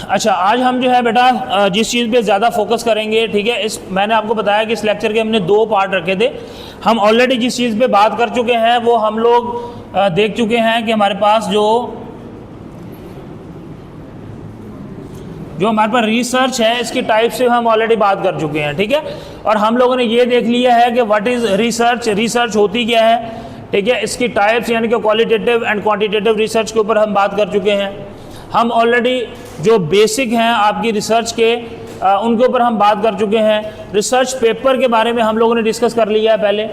अच्छा, आज हम जो है बेटा जिस चीज़ पे ज़्यादा फोकस करेंगे, ठीक है, इस मैंने आपको बताया कि इस लेक्चर के हमने 2 पार्ट रखे थे। हम ऑलरेडी जिस चीज़ पे बात कर चुके हैं वो हम लोग देख चुके हैं कि हमारे पास जो हमारे पास रिसर्च है इसकी टाइप से हम ऑलरेडी बात कर चुके हैं, ठीक है। और हम लोगों ने ये देख लिया है कि व्हाट इज़ रिसर्च, रिसर्च होती क्या है, ठीक है, इसकी टाइप्स यानी कि क्वालिटेटिव एंड क्वांटिटेटिव रिसर्च के ऊपर हम बात कर चुके हैं। हम ऑलरेडी जो बेसिक हैं आपकी रिसर्च के उनके ऊपर हम बात कर चुके हैं। रिसर्च पेपर के बारे में हम लोगों ने डिस्कस कर लिया है पहले,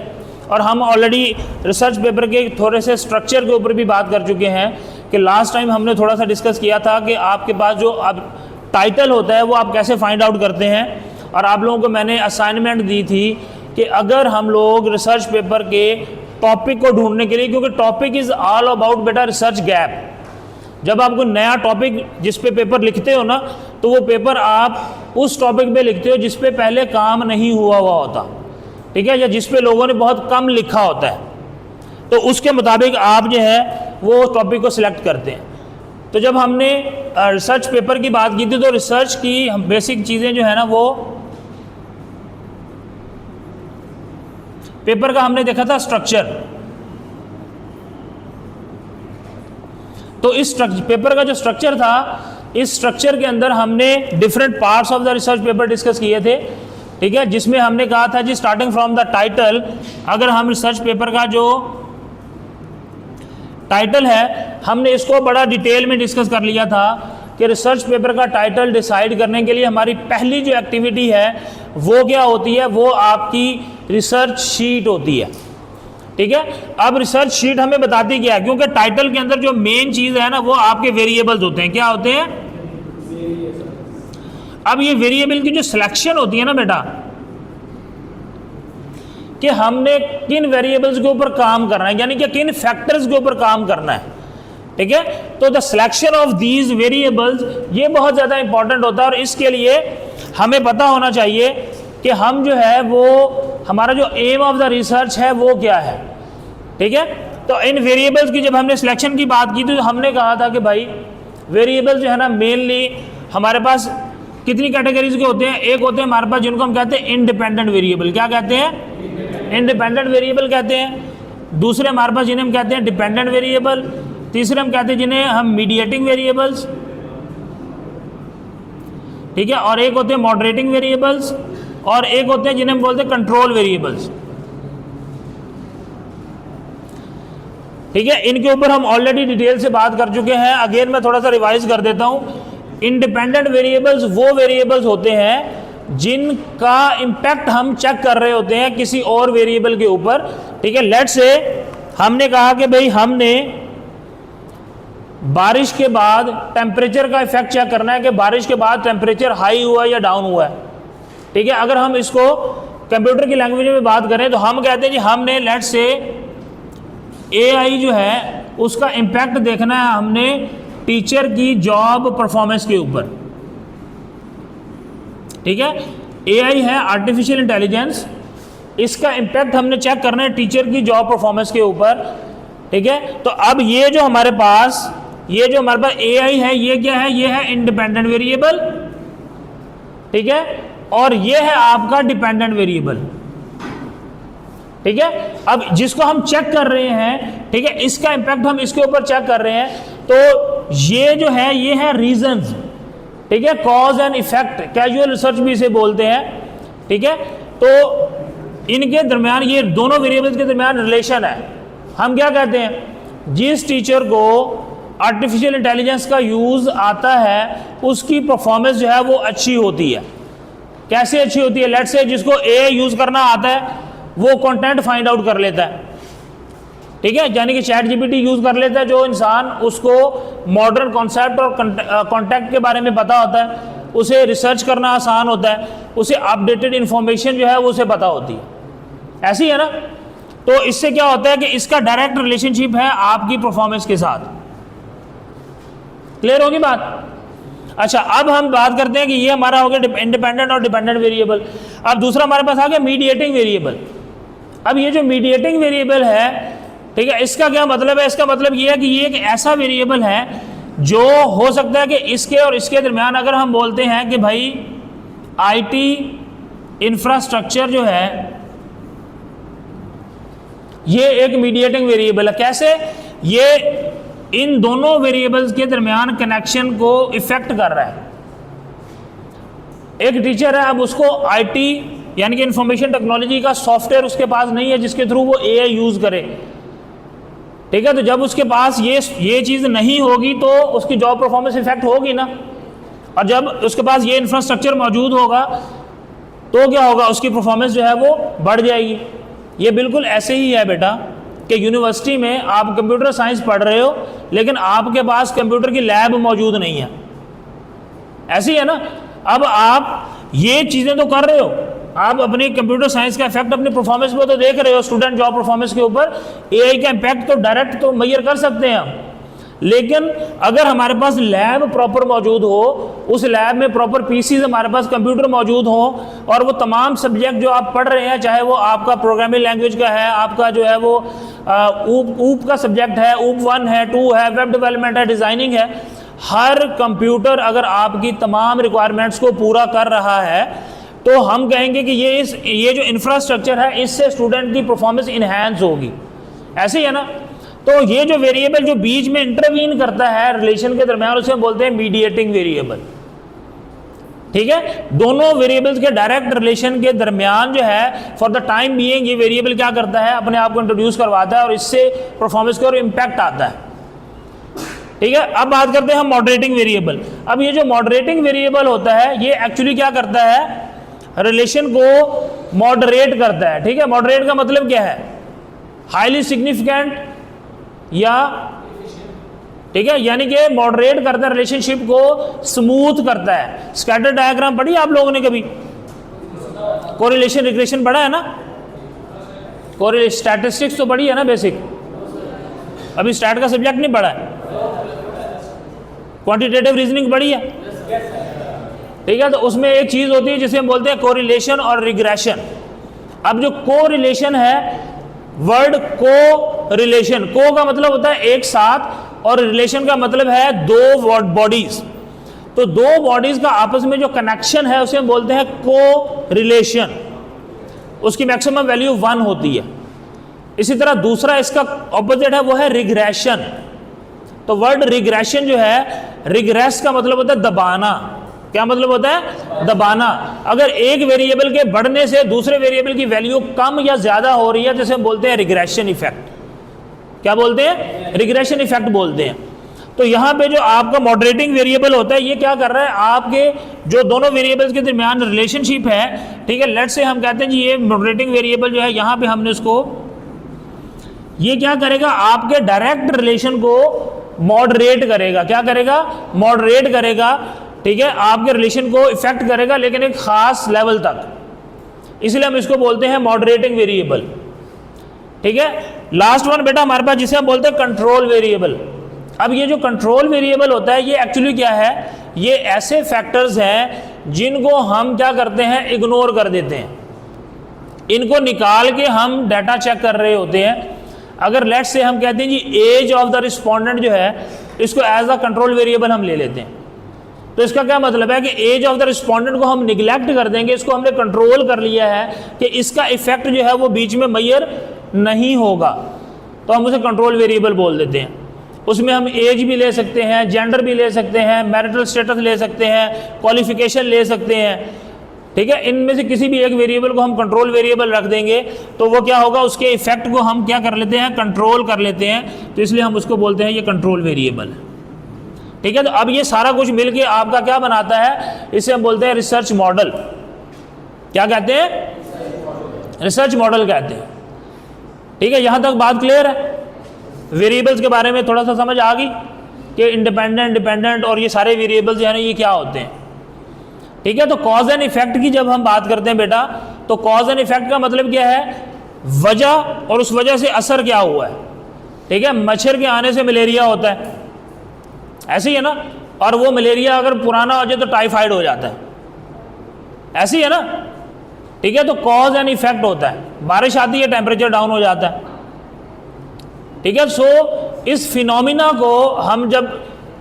और हम ऑलरेडी रिसर्च पेपर के थोड़े से स्ट्रक्चर के ऊपर भी बात कर चुके हैं कि लास्ट टाइम हमने थोड़ा सा डिस्कस किया था कि आपके पास जो अब टाइटल होता है वो आप कैसे फाइंड आउट करते हैं। और आप लोगों को मैंने असाइनमेंट दी थी कि अगर हम लोग रिसर्च पेपर के टॉपिक को ढूंढने के लिए, क्योंकि टॉपिक इज़ ऑल अबाउट बेटा रिसर्च गैप, जब आप कोई नया टॉपिक जिस पे पेपर लिखते हो ना, तो वो पेपर आप उस टॉपिक पे लिखते हो जिस पे पहले काम नहीं हुआ होता, ठीक है, या जिस पे लोगों ने बहुत कम लिखा होता है, तो उसके मुताबिक आप जो है वो टॉपिक को सिलेक्ट करते हैं। तो जब हमने रिसर्च पेपर की बात की थी तो रिसर्च की बेसिक चीज़ें जो है ना वो पेपर का हमने देखा था स्ट्रक्चर। तो इस पेपर का जो स्ट्रक्चर था, इस स्ट्रक्चर के अंदर हमने different parts of the research paper discuss किए थे, ठीक है, जिसमें हमने कहा था जी स्टार्टिंग फ्रॉम द टाइटल, अगर हम रिसर्च पेपर का जो टाइटल है हमने इसको बड़ा डिटेल में डिस्कस कर लिया था कि रिसर्च पेपर का टाइटल डिसाइड करने के लिए हमारी पहली जो एक्टिविटी है वो क्या होती है, वो आपकी रिसर्च शीट होती है, ठीक है। अब रिसर्च शीट हमें बताती क्या है, क्योंकि टाइटल के अंदर जो मेन चीज़ है ना वो आपके वेरिएबल्स होते हैं। क्या होते हैं? अब ये वेरिएबल की जो सिलेक्शन होती है ना बेटा, कि हमने किन वेरिएबल्स के ऊपर काम करना है, यानी कि किन फैक्टर्स के ऊपर काम करना है, ठीक है। तो the selection of these variables ये बहुत ज़्यादा इंपॉर्टेंट होता है, और इसके लिए हमें पता होना चाहिए कि हम जो है वो हमारा जो एम ऑफ द रिसर्च है वो क्या है, ठीक है। तो इन वेरिएबल्स की जब हमने सिलेक्शन की बात की तो हमने कहा था कि भाई वेरिएबल्स जो है ना मेनली हमारे पास कितनी कैटेगरीज के होते हैं। एक होते हैं हमारे पास जिनको हम कहते हैं इंडिपेंडेंट वेरिएबल। क्या कहते हैं? इंडिपेंडेंट वेरिएबल कहते हैं। दूसरे हमारे पास जिन्हें हम कहते हैं डिपेंडेंट वेरिएबल। तीसरे हम कहते हैं जिन्हें हम मीडिएटिंग वेरिएबल्स, ठीक है। और एक होते हैं मॉडरेटिंग वेरिएबल्स, और एक होते हैं जिन्हें हम बोलते हैं कंट्रोल वेरिएबल्स, ठीक है। इनके ऊपर हम ऑलरेडी डिटेल से बात कर चुके हैं। अगेन मैं थोड़ा सा रिवाइज कर देता हूं। इंडिपेंडेंट वेरिएबल्स वो वेरिएबल्स होते हैं जिनका इंपैक्ट हम चेक कर रहे होते हैं किसी और वेरिएबल के ऊपर, ठीक है। लेट्स से हमने कहा कि भाई हमने बारिश के बाद टेम्परेचर का इफेक्ट चेक करना है कि बारिश के बाद टेम्परेचर हाई हुआ या डाउन हुआ है, ठीक है। अगर हम इसको कंप्यूटर की लैंग्वेज में बात करें तो हम कहते हैं कि हमने लेट्स से AI जो है उसका इम्पैक्ट देखना है हमने टीचर की जॉब परफॉर्मेंस के ऊपर, ठीक है। AI है आर्टिफिशियल इंटेलिजेंस, इसका इम्पैक्ट हमने चेक करना है टीचर की जॉब परफॉर्मेंस के ऊपर, ठीक है। तो अब ये जो हमारे पास AI है ये क्या है? ये है इंडिपेंडेंट वेरिएबल, ठीक है। और ये है आपका डिपेंडेंट वेरिएबल, ठीक है। अब जिसको हम चेक कर रहे हैं, ठीक है, इसका इंपैक्ट हम इसके ऊपर चेक कर रहे हैं, तो ये जो है ये है रीजंस, ठीक है, cause and effect, casual research भी इसे बोलते हैं, ठीक है। तो इनके दरमियान ये दोनों वेरिएबल्स के दरमियान रिलेशन है। हम क्या कहते हैं? जिस टीचर को आर्टिफिशियल इंटेलिजेंस का यूज़ आता है उसकी परफॉर्मेंस जो है वो अच्छी होती है। कैसे अच्छी होती है? लेट्स से जिसको AI यूज़ करना आता है वो कंटेंट फाइंड आउट कर लेता है, ठीक है, यानी कि ChatGPT यूज़ कर लेता है। जो इंसान उसको मॉडर्न कॉन्सेप्ट और कॉन्टेक्ट के बारे में पता होता है, उसे रिसर्च करना आसान होता है, उसे अपडेटेड इन्फॉर्मेशन जो है वो उसे पता होती है। ऐसी है ना? तो इससे क्या होता है कि इसका डायरेक्ट रिलेशनशिप है आपकी परफॉर्मेंस के साथ। क्लियर होगी बात? अच्छा, अब हम बात करते हैं कि ये हमारा हो गया इंडिपेंडेंट और डिपेंडेंट वेरिएबल। अब दूसरा हमारे पास आ गया मीडिएटिंग वेरिएबल। अब ये जो मीडिएटिंग वेरिएबल है, ठीक है, इसका क्या मतलब है? इसका मतलब ये है कि ये एक ऐसा वेरिएबल है जो हो सकता है कि इसके और इसके दरमियान अगर हम बोलते हैं कि भाई आईटी इंफ्रास्ट्रक्चर जो है ये एक मीडिएटिंग वेरिएबल है। कैसे? ये इन दोनों वेरिएबल्स के दरमियान कनेक्शन को इफेक्ट कर रहा है। एक टीचर है, अब उसको आईटी यानी कि इंफॉर्मेशन टेक्नोलॉजी का सॉफ्टवेयर उसके पास नहीं है जिसके थ्रू वो एआई यूज करे, ठीक है। तो जब उसके पास ये चीज़ नहीं होगी तो उसकी जॉब परफॉर्मेंस इफेक्ट होगी ना। और जब उसके पास ये इंफ्रास्ट्रक्चर मौजूद होगा तो क्या होगा, उसकी परफॉर्मेंस जो है वो बढ़ जाएगी। ये बिल्कुल ऐसे ही है बेटा कि यूनिवर्सिटी में आप कंप्यूटर साइंस पढ़ रहे हो लेकिन आपके पास कंप्यूटर की लैब मौजूद नहीं है, ऐसी है ना। अब आप ये चीज़ें तो कर रहे हो, आप अपनी कंप्यूटर साइंस का इफेक्ट अपनी परफॉर्मेंस पे तो देख रहे हो, स्टूडेंट जॉब परफॉर्मेंस के ऊपर एआई का इम्पैक्ट तो डायरेक्ट तो मेजर कर सकते हैं हम। लेकिन अगर हमारे पास लैब प्रॉपर मौजूद हो, उस लैब में प्रॉपर पीसीज हमारे पास कंप्यूटर मौजूद हो और वो तमाम सब्जेक्ट जो आप पढ़ रहे हैं, चाहे वो आपका प्रोग्रामिंग लैंग्वेज का है, आपका जो है वो ऊप का सब्जेक्ट है, ऊप 1 है, 2 है, वेब डेवलपमेंट है, डिज़ाइनिंग है, हर कंप्यूटर अगर आपकी तमाम रिक्वायरमेंट्स को पूरा कर रहा है तो हम कहेंगे कि ये जो इंफ्रास्ट्रक्चर है इससे स्टूडेंट की परफॉर्मेंस इन्हेंस होगी। ऐसे ही है ना। तो ये जो वेरिएबल जो बीच में इंटरवीन करता है रिलेशन के दरमियान, उसे हम बोलते हैं मीडिएटिंग वेरिएबल, ठीक है। दोनों वेरिएबल्स के डायरेक्ट रिलेशन के दरमियान जो है फॉर द टाइम बीइंग ये वेरिएबल क्या करता है, अपने आप को इंट्रोड्यूस करवाता है और इससे परफॉर्मेंस का इम्पैक्ट आता है, ठीक है। अब बात करते हैं हम मॉडरेटिंग वेरिएबल। अब ये जो मॉडरेटिंग वेरिएबल होता है ये एक्चुअली क्या करता है, रिलेशन को मॉडरेट करता है, ठीक है। मॉडरेट का मतलब क्या है, हाईली सिग्निफिकेंट या, ठीक है, यानी कि मॉडरेट करता है, रिलेशनशिप को स्मूथ करता है। स्कैटर डायग्राम पढ़ी आप लोगों ने कभी? कोरिलेशन रिग्रेशन पढ़ा है ना, स्टैटिस्टिक्स तो पढ़ी है ना बेसिक, अभी स्टैट का सब्जेक्ट नहीं पढ़ा है। क्वांटिटेटिव रीजनिंग पढ़ी है, ठीक है। तो उसमें एक चीज होती है जिसे हम बोलते हैं कोरिलेशन और रिग्रेशन। अब जो कोरिलेशन है, वर्ड को रिलेशन, को का मतलब होता है एक साथ और रिलेशन का मतलब है दो बॉडीज। तो दो बॉडीज का आपस में जो कनेक्शन है उसे हम बोलते हैं को रिलेशन। उसकी मैक्सिमम वैल्यू 1 होती है। इसी तरह दूसरा इसका ऑपोजिट है वो है रिग्रेशन। तो वर्ड रिग्रेशन जो है, रिग्रेस का मतलब होता है दबाना। क्या मतलब होता है? दबाना। अगर एक वेरिएबल के बढ़ने से दूसरे वेरिएबल की वैल्यू कम या ज्यादा हो रही है तो इसे हम बोलते हैं रिग्रेशन इफेक्ट। क्या बोलते हैं? रिग्रेशन इफेक्ट बोलते हैं। तो यहां पे जो आपका मॉडरेटिंग वेरिएबल होता है ये क्या कर रहा है, आपके जो दोनों वेरिएबल्स के दरमियान रिलेशनशिप है, ठीक है, लेट्स से हम कहते हैं जी ये मॉडरेटिंग वेरिएबल जो है यहां पे हमने उसको, ये क्या करेगा, आपके डायरेक्ट रिलेशन को मॉडरेट करेगा। क्या करेगा? मॉडरेट करेगा, ठीक है, आपके रिलेशन को इफेक्ट करेगा लेकिन एक खास लेवल तक, इसलिए हम इसको बोलते हैं मॉडरेटिंग वेरिएबल, ठीक है। लास्ट वन बेटा हमारे पास जिसे हम बोलते हैं कंट्रोल वेरिएबल। अब ये जो कंट्रोल वेरिएबल होता है ये एक्चुअली क्या है, ये ऐसे फैक्टर्स हैं जिनको हम क्या करते हैं, इग्नोर कर देते हैं। इनको निकाल के हम डाटा चेक कर रहे होते हैं। अगर लेट्स से हम कहते हैं जी एज ऑफ द रिस्पोंडेंट जो है इसको एज अ कंट्रोल वेरिएबल हम ले लेते हैं, तो इसका क्या मतलब है कि एज ऑफ द रिस्पोंडेंट को हम निगलेक्ट कर देंगे, इसको हमने कंट्रोल कर लिया है कि इसका इफेक्ट जो है वो बीच में मेजर नहीं होगा, तो हम उसे कंट्रोल वेरिएबल बोल देते हैं। उसमें हम एज भी ले सकते हैं, जेंडर भी ले सकते हैं, मैरिटल स्टेटस ले सकते हैं, क्वालिफिकेशन ले सकते हैं, ठीक है। इनमें से किसी भी एक वेरिएबल को हम कंट्रोल वेरिएबल रख देंगे तो वो क्या होगा, उसके इफेक्ट को हम क्या कर लेते हैं, कंट्रोल कर लेते हैं, तो इसलिए हम उसको बोलते हैं ये कंट्रोल वेरिएबल है, ठीक है। तो अब ये सारा कुछ मिलके आपका क्या बनाता है, इसे हम बोलते हैं रिसर्च मॉडल। क्या कहते हैं? रिसर्च मॉडल कहते हैं, ठीक है। यहां तक बात क्लियर है? वेरिएबल्स के बारे में थोड़ा सा समझ आ गई कि इंडिपेंडेंट, डिपेंडेंट और ये सारे वेरिएबल्स जो है ना ये क्या होते हैं, ठीक है। तो कॉज एंड इफेक्ट की जब हम बात करते हैं बेटा, तो कॉज एंड इफेक्ट का मतलब क्या है, वजह और उस वजह से असर क्या हुआ है, ठीक है। मच्छर के आने से मलेरिया होता है, ऐसे ही है ना, और वो मलेरिया अगर पुराना हो जाए तो टाइफाइड हो जाता है, ऐसे ही है ना, ठीक है। तो कॉज एंड इफेक्ट होता है, बारिश आती है टेम्परेचर डाउन हो जाता है, ठीक है। सो इस फिनोमिना को हम जब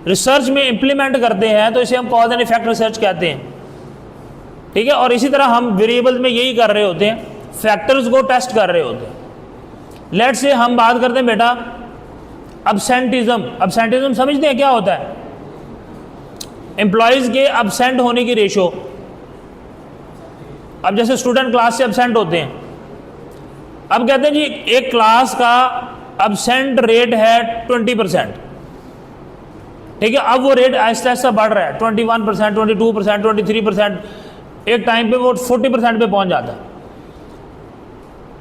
रिसर्च में इम्प्लीमेंट करते हैं तो इसे हम कॉज एंड इफेक्ट रिसर्च कहते हैं, ठीक है। और इसी तरह हम वेरिएबल्स में यही कर रहे होते हैं, फैक्टर्स को टेस्ट कर रहे होते हैं। लेट्स से हम बात करते हैं बेटा अब्सेंटिज्म। अब्सेंटिज्म समझते हैं क्या होता है? एम्प्लॉयज़ के अब्सेंट होने की रेशो। अब जैसे स्टूडेंट क्लास से अब्सेंट होते हैं, अब कहते हैं जी एक क्लास का अब्सेंट रेट है 20%, ठीक है। अब वो रेट आहिस्ता आहिस्ता बढ़ रहा है, 21%, 22%, 23%, एक टाइम पे वो 40% पे पहुंच जाता है।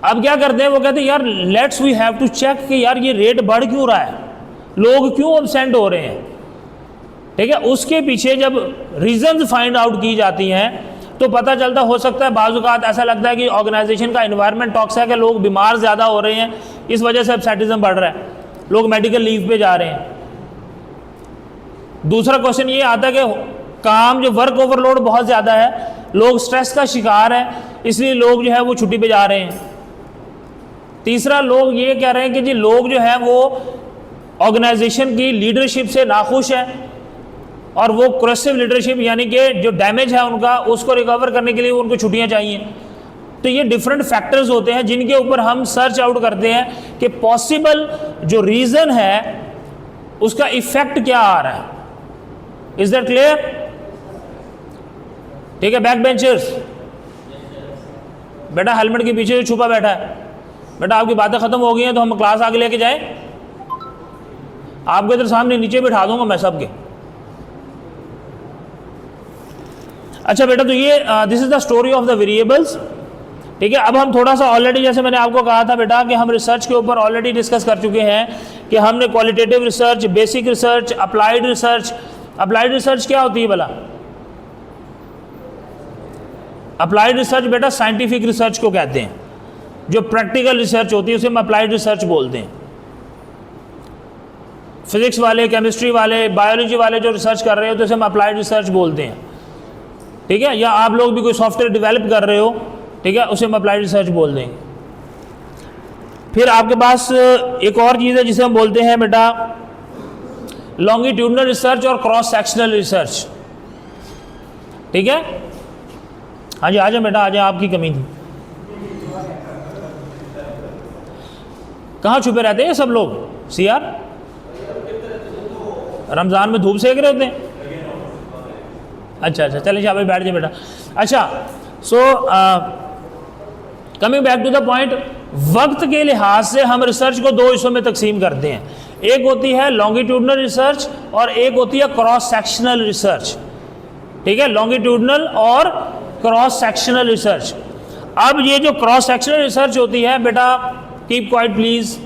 अब क्या करते हैं, वो कहते हैं यार let's we have to check कि यार ये रेट बढ़ क्यों रहा है, लोग क्यों अब्सेंट हो रहे हैं, ठीक है। उसके पीछे जब रीजंस फाइंड आउट की जाती हैं तो पता चलता, हो सकता है बाज़ औक़ात ऐसा लगता है कि ऑर्गेनाइजेशन का एनवायरनमेंट टॉक्सिक है, कि लोग बीमार ज़्यादा हो रहे हैं, इस वजह से एब्सेंटिज्म बढ़ रहा है, लोग मेडिकल लीव पे जा रहे हैं। दूसरा क्वेश्चन ये आता है कि काम जो वर्क ओवरलोड बहुत ज़्यादा है, लोग स्ट्रेस का शिकार हैं, इसलिए लोग जो है वो छुट्टी पे जा रहे हैं। तीसरा, लोग ये कह रहे हैं कि जी लोग जो है वो ऑर्गेनाइजेशन की लीडरशिप से नाखुश हैं और वो क्रोसिव लीडरशिप यानी कि जो डैमेज है उनका, उसको रिकवर करने के लिए उनको छुट्टियां चाहिए। तो ये डिफरेंट फैक्टर्स होते हैं जिनके ऊपर हम सर्च आउट करते हैं कि पॉसिबल जो रीज़न है उसका इफेक्ट क्या आ रहा है। Is that clear? ठीक है। बैक बेंचर्स, बेटा हेलमेट के पीछे जो छुपा बैठा है, बेटा आपकी बातें खत्म हो गई हैं तो हम क्लास आगे लेके जाएं? आपके इधर सामने नीचे बिठा दूंगा मैं सबके। अच्छा बेटा, तो ये this is the story of the variables, ठीक है। अब हम थोड़ा सा ऑलरेडी, जैसे मैंने आपको कहा था बेटा कि हम रिसर्च के ऊपर ऑलरेडी डिस्कस कर चुके हैं कि हमने qualitative research, basic research, applied research. Applied research क्या होती है भला? अप्लाइड रिसर्च बेटा साइंटिफिक रिसर्च को कहते हैं, जो प्रैक्टिकल रिसर्च होती है उसे हम अप्लाइड रिसर्च बोलते हैं। फिजिक्स वाले, केमिस्ट्री वाले, बायोलॉजी वाले जो रिसर्च कर रहे हो तो उसे हम अप्लाइड रिसर्च बोलते हैं, ठीक है। या आप लोग भी कोई सॉफ्टवेयर डेवलप कर रहे हो, ठीक है, उसे हम अप्लाइड रिसर्च बोल देंगे। फिर आपके पास एक और चीज़ है जिसे हम बोलते हैं बेटा लॉन्गिट्यूडनल रिसर्च और क्रॉस सेक्शनल रिसर्च, ठीक है। हाँ जी, आ जाए बेटा, आ जाए, आपकी कमी थी। कहाँ छुपे रहते हैं सब लोग? सीआर रमज़ान में धूप सेक रहे होते हैं? अच्छा अच्छा, चलिए शाबाश, बैठ जाए बेटा। अच्छा, so coming back to the point, वक्त के लिहाज से हम रिसर्च को दो हिस्सों में तकसीम करते हैं। एक होती है लॉन्गिट्यूडनल रिसर्च और एक होती है क्रॉस सेक्शनल रिसर्च, ठीक है। लॉन्गिट्यूडनल और क्रॉस सेक्शनल रिसर्च। अब ये जो क्रॉस सेक्शनल रिसर्च होती है बेटा, कीप क्वाइट प्लीज।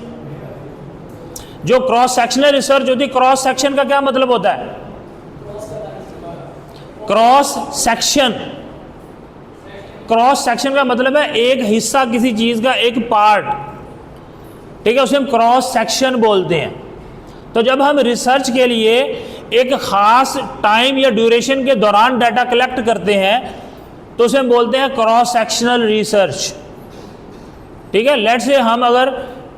जो क्रॉस सेक्शनल रिसर्च होती है, क्रॉस सेक्शन का क्या मतलब होता है? क्रॉस सेक्शन, क्रॉस सेक्शन का मतलब है एक हिस्सा किसी चीज का, एक पार्ट, ठीक है, उसे हम क्रॉस सेक्शन बोलते हैं। तो जब हम रिसर्च के लिए एक खास टाइम या ड्यूरेशन के दौरान डाटा कलेक्ट करते हैं तो उसे हम बोलते हैं क्रॉस सेक्शनल रिसर्च, ठीक है। लेट्स से हम अगर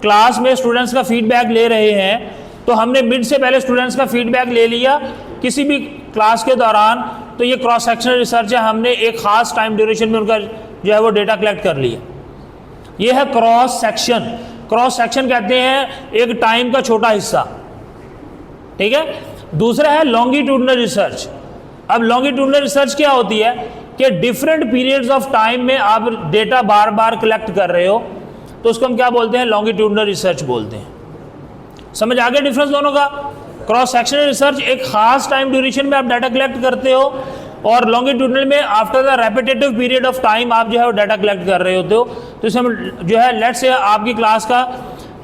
क्लास में स्टूडेंट्स का फीडबैक ले रहे हैं तो हमने मिड से पहले स्टूडेंट्स का फीडबैक ले लिया किसी भी क्लास के दौरान, तो ये क्रॉस सेक्शनल रिसर्च है, हमने एक खास टाइम ड्यूरेशन में उनका जो है वो डेटा कलेक्ट कर लिया। ये है क्रॉस सेक्शन। क्रॉस सेक्शन कहते हैं एक टाइम का छोटा हिस्सा, ठीक है। दूसरा है लॉन्गिट्यूडनल रिसर्च। अब लॉन्गिट्यूडनल रिसर्च क्या होती है कि डिफरेंट पीरियड्स ऑफ टाइम में आप डेटा बार बार कलेक्ट कर रहे हो, तो उसको हम क्या बोलते हैं? लॉन्गिट्यूडनल रिसर्च बोलते हैं। समझ आ गया डिफरेंस दोनों का? क्रॉस सेक्शनल रिसर्च एक खास टाइम ड्यूरेशन में आप डाटा कलेक्ट करते हो, और लॉन्गिट्यूडनल में after the repetitive period of time आप जो है वो डाटा कलेक्ट कर रहे होते हो। तो इसमें जो है लेट्स से आपकी क्लास का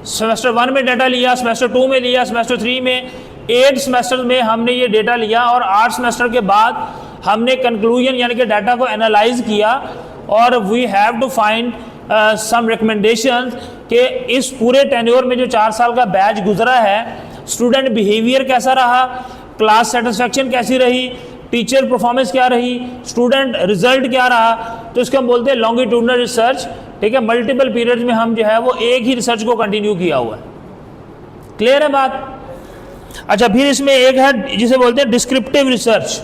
सेमेस्टर 1 में डाटा लिया, सेमेस्टर 2 में लिया, सेमेस्टर 3 में, 8 सेमेस्टर में हमने ये डेटा लिया, और 8 सेमेस्टर के बाद हमने कंक्लूजन यानी कि डाटा को एनालाइज किया, और we have to find some recommendations कि इस पूरे टेन्योर में जो 4 साल का बैच गुजरा है, स्टूडेंट बिहेवियर कैसा रहा, क्लास सेटिस्फेक्शन कैसी रही, टीचर परफॉर्मेंस क्या रही, स्टूडेंट रिजल्ट क्या रहा। तो इसको हम बोलते हैं लॉन्गिट्यूडनल रिसर्च, ठीक है। मल्टीपल पीरियड्स में हम जो है वो एक ही रिसर्च को कंटिन्यू किया हुआ है। क्लियर है बात? अच्छा, फिर इसमें एक है जिसे बोलते हैं डिस्क्रिप्टिव रिसर्च।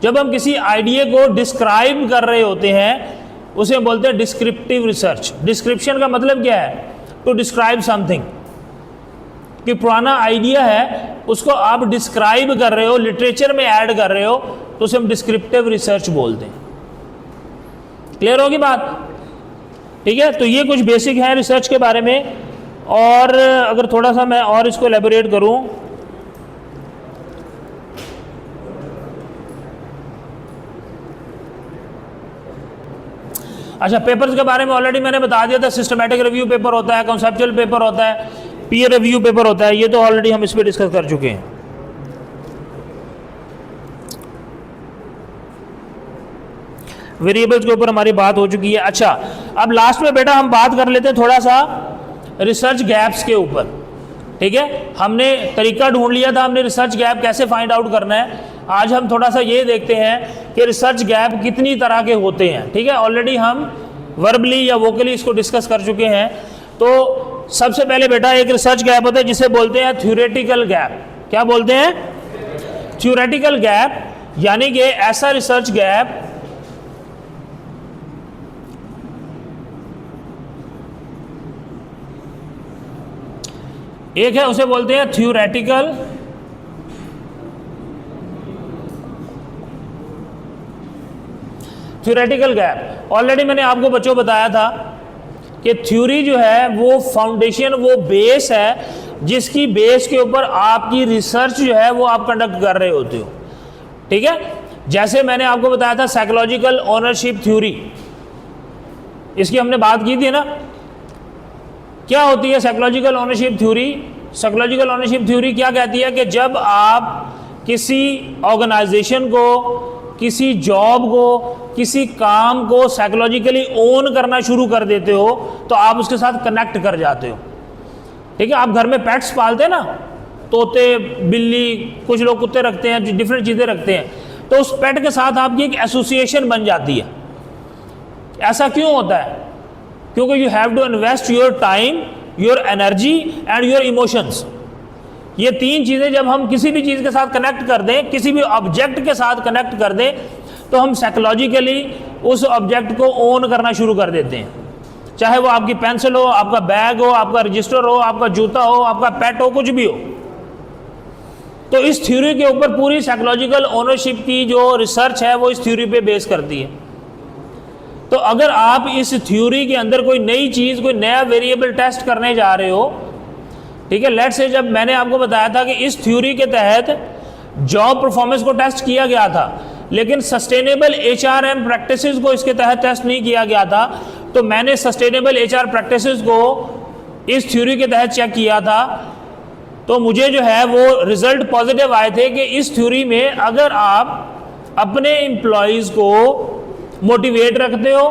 जब हम किसी आइडिया को डिस्क्राइब कर रहे होते हैं उसे बोलते हैं डिस्क्रिप्टिव रिसर्च। डिस्क्रिप्शन का मतलब क्या है? टू डिस्क्राइब समथिंग, कि पुराना आइडिया है उसको आप डिस्क्राइब कर रहे हो, लिटरेचर में ऐड कर रहे हो, तो उसे हम डिस्क्रिप्टिव रिसर्च बोलते हैं। क्लियर होगी बात? ठीक है, तो ये कुछ बेसिक है रिसर्च के बारे में। और अगर थोड़ा सा मैं और इसको एलेबोरेट करूं, अच्छा, पेपर्स के बारे में ऑलरेडी मैंने बता दिया था। सिस्टमैटिक रिव्यू पेपर होता है, कॉन्सेप्चुअल पेपर होता है, पीयर रिव्यू पेपर होता है, ये तो ऑलरेडी हम इस पर डिस्कस कर चुके हैं। वेरिएबल्स के ऊपर हमारी बात हो चुकी है। अच्छा, अब लास्ट में बेटा हम बात कर लेते हैं थोड़ा सा रिसर्च गैप्स के ऊपर। ठीक है, हमने तरीका ढूंढ लिया था, हमने रिसर्च गैप कैसे फाइंड आउट करना है। आज हम थोड़ा सा ये देखते हैं कि रिसर्च गैप कितनी तरह के होते हैं। ठीक है, ऑलरेडी हम वर्बली या वोकली इसको डिस्कस कर चुके हैं। तो सबसे पहले बेटा एक रिसर्च गैप होता है जिसे बोलते हैं थ्योरेटिकल गैप। क्या बोलते हैं? थ्योरेटिकल गैप, यानी कि ऐसा रिसर्च गैप एक है, उसे बोलते हैं थ्योरेटिकल गैप। ऑलरेडी मैंने आपको बच्चों बताया था कि थ्योरी जो है वो फाउंडेशन, वो बेस है जिसकी बेस के ऊपर आपकी रिसर्च जो है वो आप कंडक्ट कर रहे होते हो। ठीक है, जैसे मैंने आपको बताया था साइकोलॉजिकल ओनरशिप थ्योरी, इसकी हमने बात की थी ना। क्या होती है psychological ownership theory? Psychological ownership theory क्या कहती है कि जब आप किसी ऑर्गेनाइजेशन को, किसी जॉब को, किसी काम को साइकोलॉजिकली ओन करना शुरू कर देते हो तो आप उसके साथ कनेक्ट कर जाते हो। ठीक है, आप घर में पेट्स पालते हैं ना, तोते, बिल्ली, कुछ लोग कुत्ते रखते हैं, डिफरेंट चीज़ें रखते हैं, तो उस पेट के साथ आपकी एक एसोसिएशन बन जाती है। ऐसा क्यों होता है? क्योंकि you have to invest your time, your energy and your emotions. ये तीन चीज़ें जब हम किसी भी चीज़ के साथ कनेक्ट कर दें, किसी भी ऑब्जेक्ट के साथ कनेक्ट कर दें, तो हम साइकोलॉजिकली उस ऑब्जेक्ट को ओन करना शुरू कर देते हैं। चाहे वो आपकी पेंसिल हो, आपका बैग हो, आपका रजिस्टर हो, आपका जूता हो, आपका पेट हो, कुछ भी हो। तो इस थ्योरी के ऊपर पूरी साइकोलॉजिकल ओनरशिप की जो रिसर्च है वो इस थ्योरी पे बेस करती है। तो अगर आप इस थ्योरी के अंदर कोई नई चीज़, कोई नया वेरिएबल टेस्ट करने जा रहे हो, ठीक है, लेट्स से जब मैंने आपको बताया था कि इस थ्योरी के तहत जॉब परफॉर्मेंस को टेस्ट किया गया था, लेकिन सस्टेनेबल एचआरएम प्रैक्टिसेस को इसके तहत टेस्ट नहीं किया गया था, तो मैंने सस्टेनेबल एचआर प्रैक्टिसेस को इस थ्योरी के तहत चेक किया था, तो मुझे जो है वो रिजल्ट पॉजिटिव आए थे कि इस थ्योरी में अगर आप अपने एम्प्लॉयज़ को मोटिवेट रखते हो,